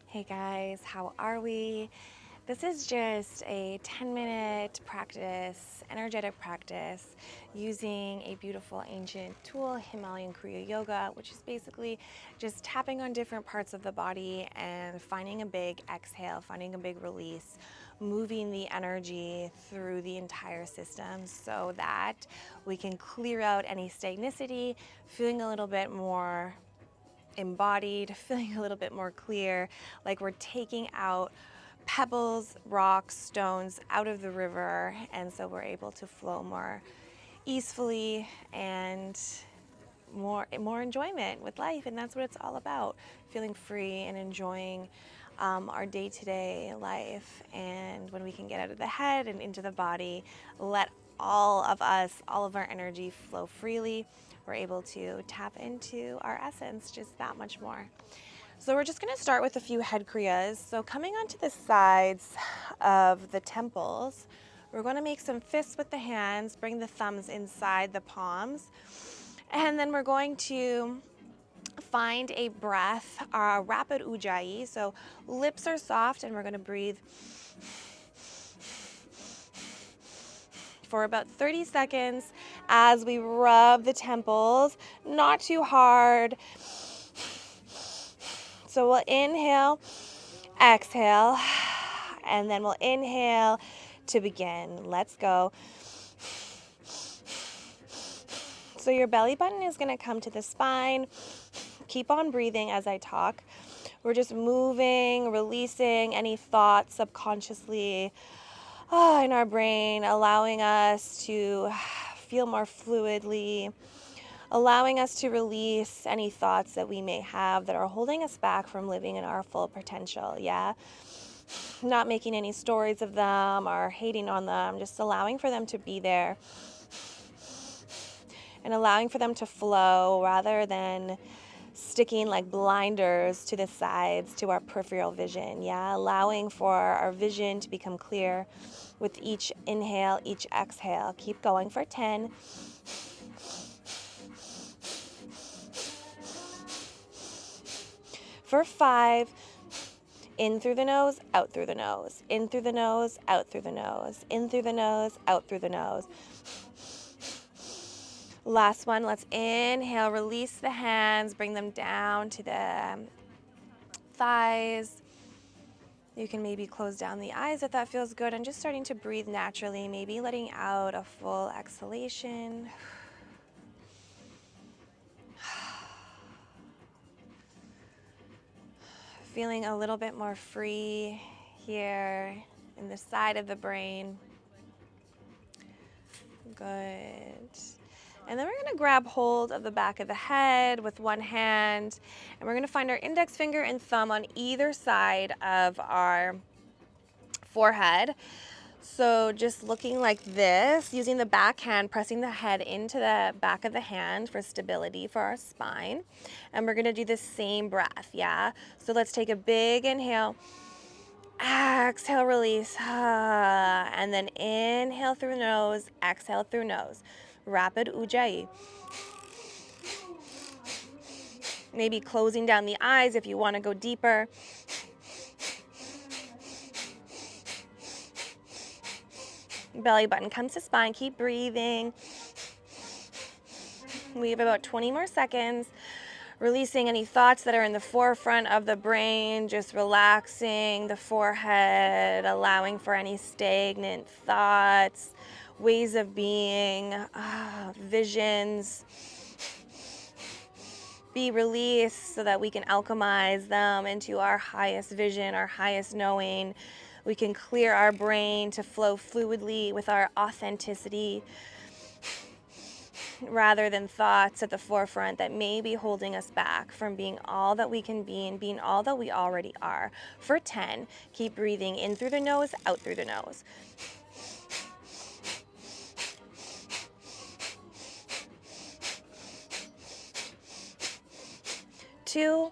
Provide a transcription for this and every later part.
Hey guys, how are we? This is just a 10-minute practice, energetic practice, using a beautiful ancient tool, Himalayan Kriya Yoga, which is basically just tapping on different parts of the body and finding a big exhale, finding a big release, moving the energy through the entire system so that we can clear out any stagnicity, feeling a little bit more embodied, feeling a little bit more clear, like we're taking out pebbles, rocks, stones out of the river, and so we're able to flow more easily and more enjoyment with life. And that's what it's all about, feeling free and enjoying our day-to-day life. And when we can get out of the head and into the body, let all of us, all of our energy flow freely, we're able to tap into our essence just that much more. So we're just going to start with a few head kriyas. So coming onto the sides of the temples, we're going to make some fists with the hands, bring the thumbs inside the palms, and then we're going to find a breath, rapid ujjayi. So lips are soft and we're going to breathe for about 30 seconds as we rub the temples, not too hard. So we'll inhale, exhale, and then we'll inhale to begin. Let's go. So your belly button is going to come to the spine. Keep on breathing as I talk. We're just moving, releasing any thoughts subconsciously in our brain, allowing us to feel more fluidly, allowing us to release any thoughts that we may have that are holding us back from living in our full potential, yeah? Not making any stories of them or hating on them, just allowing for them to be there and allowing for them to flow rather than sticking like blinders to the sides to our peripheral vision, yeah? Allowing for our vision to become clear with each inhale, each exhale. Keep going for 10. For 5, in through the nose, out through the nose. In through the nose, out through the nose. In through the nose, out through the nose. Last one, let's inhale, release the hands, bring them down to the thighs. You can maybe close down the eyes if that feels good, and just starting to breathe naturally, maybe letting out a full exhalation. Feeling a little bit more free here in the side of the brain. Good. And then we're going to grab hold of the back of the head with one hand, and we're going to find our index finger and thumb on either side of our forehead. So just looking like this, using the back hand, pressing the head into the back of the hand for stability for our spine. And we're going to do the same breath, yeah? So let's take a big inhale. Exhale, release. And then inhale through nose, exhale through nose. Rapid ujjayi. Maybe closing down the eyes if you want to go deeper. Belly button comes to spine. Keep breathing. We have about 20 more seconds. Releasing any thoughts that are in the forefront of the brain, just relaxing the forehead, allowing for any stagnant thoughts, ways of being, visions, be released so that we can alchemize them into our highest vision, our highest knowing. We can clear our brain to flow fluidly with our authenticity, rather than thoughts at the forefront that may be holding us back from being all that we can be and being all that we already are. For 10, keep breathing in through the nose, out through the nose. 2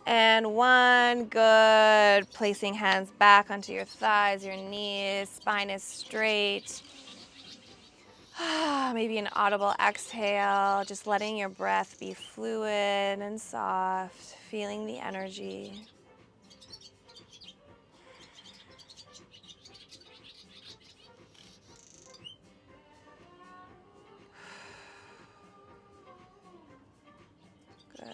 and 1. Good. Placing hands back onto your thighs, your knees, spine is straight. Maybe an audible exhale, just letting your breath be fluid and soft, feeling the energy. Good.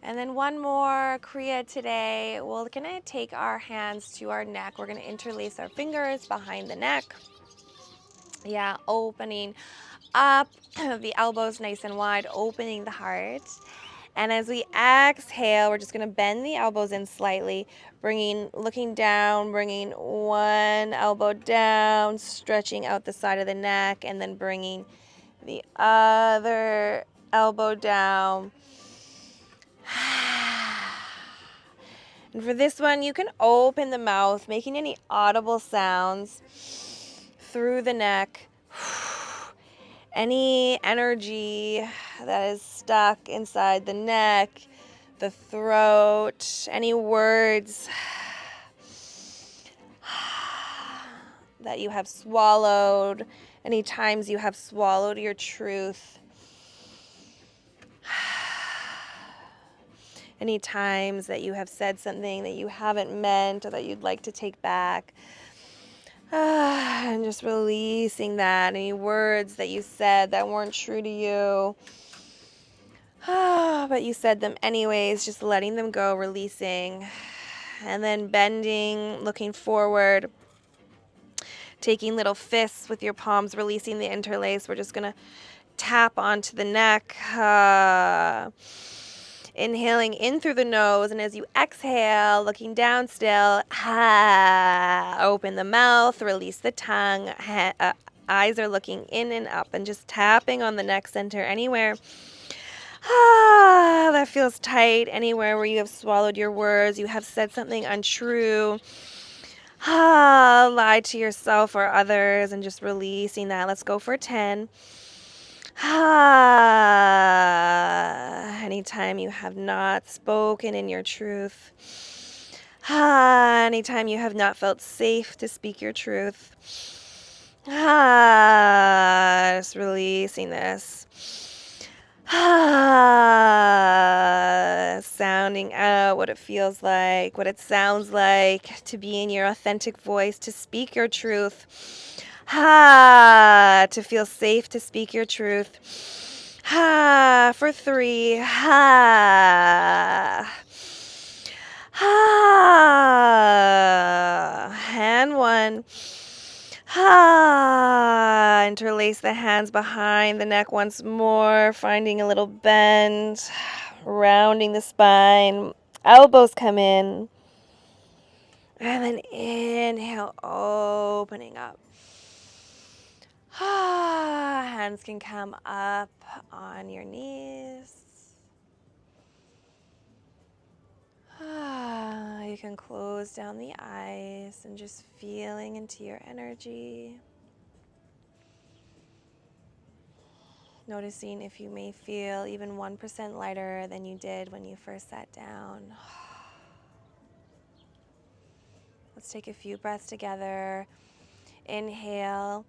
And then one more Kriya today. We're gonna take our hands to our neck. We're gonna interlace our fingers behind the neck. Yeah, opening up the elbows nice and wide, opening the heart. And as we exhale, we're just gonna bend the elbows in slightly, looking down, bringing one elbow down, stretching out the side of the neck, and then bringing the other elbow down. And for this one, you can open the mouth, making any audible sounds through the neck. Any energy that is stuck inside the neck, the throat, any words that you have swallowed, any times you have swallowed your truth. Any times that you have said something that you haven't meant or that you'd like to take back. And just releasing that. Any words that you said that weren't true to you. But you said them anyways, just letting them go, releasing. And then bending, looking forward. Taking little fists with your palms, releasing the interlace. We're just going to tap onto the neck. Inhaling in through the nose, and as you exhale, looking down still, open the mouth, release the tongue, eyes are looking in and up, and just tapping on the neck center anywhere that feels tight, anywhere where you have swallowed your words, you have said something untrue, lied to yourself or others, and just releasing that. Let's go for 10. Anytime you have not spoken in your truth. Anytime you have not felt safe to speak your truth. Just releasing this. Sounding out what it feels like, what it sounds like to be in your authentic voice, to speak your truth. To feel safe to speak your truth. For 3. And 1. Interlace the hands behind the neck once more, finding a little bend, rounding the spine. Elbows come in. And then inhale, opening up. Hands can come up on your knees. You can close down the eyes and just feeling into your energy. Noticing if you may feel even 1% lighter than you did when you first sat down. Let's take a few breaths together. Inhale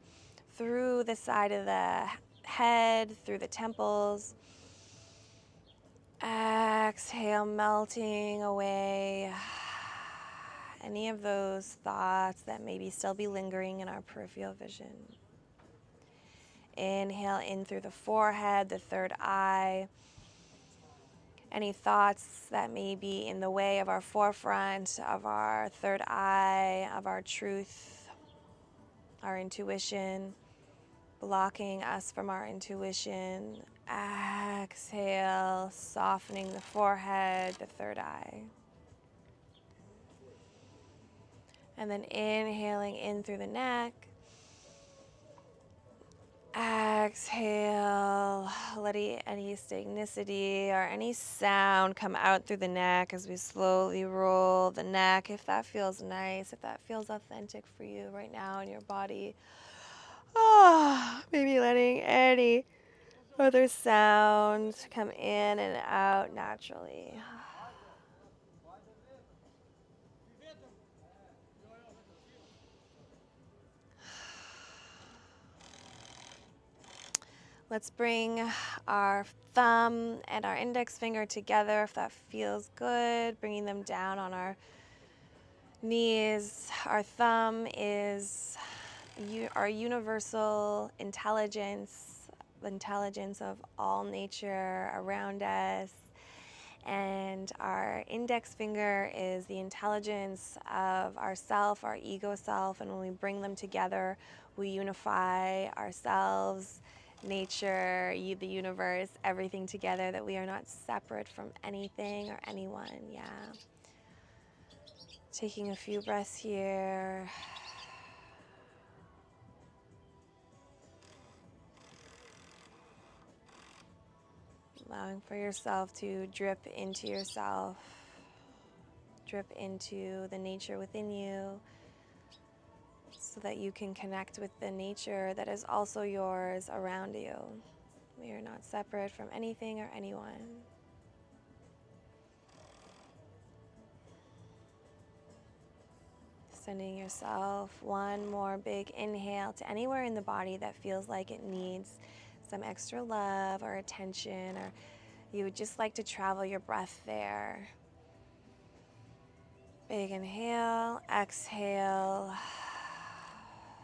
through the side of the head, through the temples. Exhale, melting away any of those thoughts that maybe still be lingering in our peripheral vision. Inhale in through the forehead, the third eye. Any thoughts that may be in the way of our forefront, of our third eye, of our truth, our intuition, blocking us from our intuition. Exhale, softening the forehead, the third eye. And then inhaling in through the neck. Exhale, letting any stagnicity or any sound come out through the neck as we slowly roll the neck. If that feels nice, if that feels authentic for you right now in your body. Maybe letting any other sounds come in and out naturally. Let's bring our thumb and our index finger together if that feels good, bringing them down on our knees. Our thumb is our universal intelligence, the intelligence of all nature around us. And our index finger is the intelligence of ourself, our ego self. And when we bring them together, we unify ourselves, nature, the universe, everything together, that we are not separate from anything or anyone. Yeah. Taking a few breaths here. Allowing for yourself to drip into yourself, drip into the nature within you, so that you can connect with the nature that is also yours around you. We are not separate from anything or anyone. Sending yourself one more big inhale to anywhere in the body that feels like it needs some extra love or attention, or you would just like to travel your breath there. Big inhale, exhale,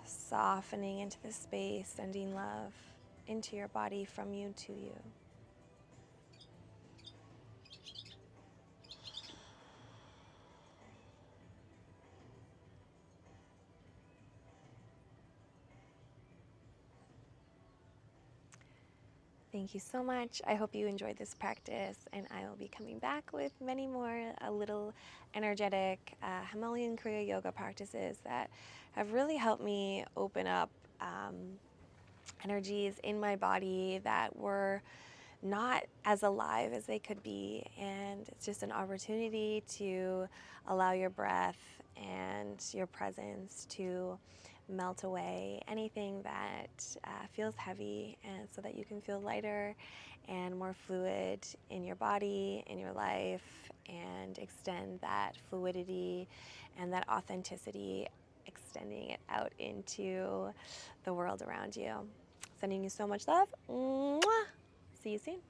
softening into the space, sending love into your body, from you to you. Thank you so much. I hope you enjoyed this practice, and I will be coming back with many more little energetic Himalayan Kriya yoga practices that have really helped me open up energies in my body that were not as alive as they could be. And it's just an opportunity to allow your breath and your presence to melt away anything that feels heavy, and so that you can feel lighter and more fluid in your body, in your life, and extend that fluidity and that authenticity, extending it out into the world around you. Sending you so much love. Mwah! See you soon.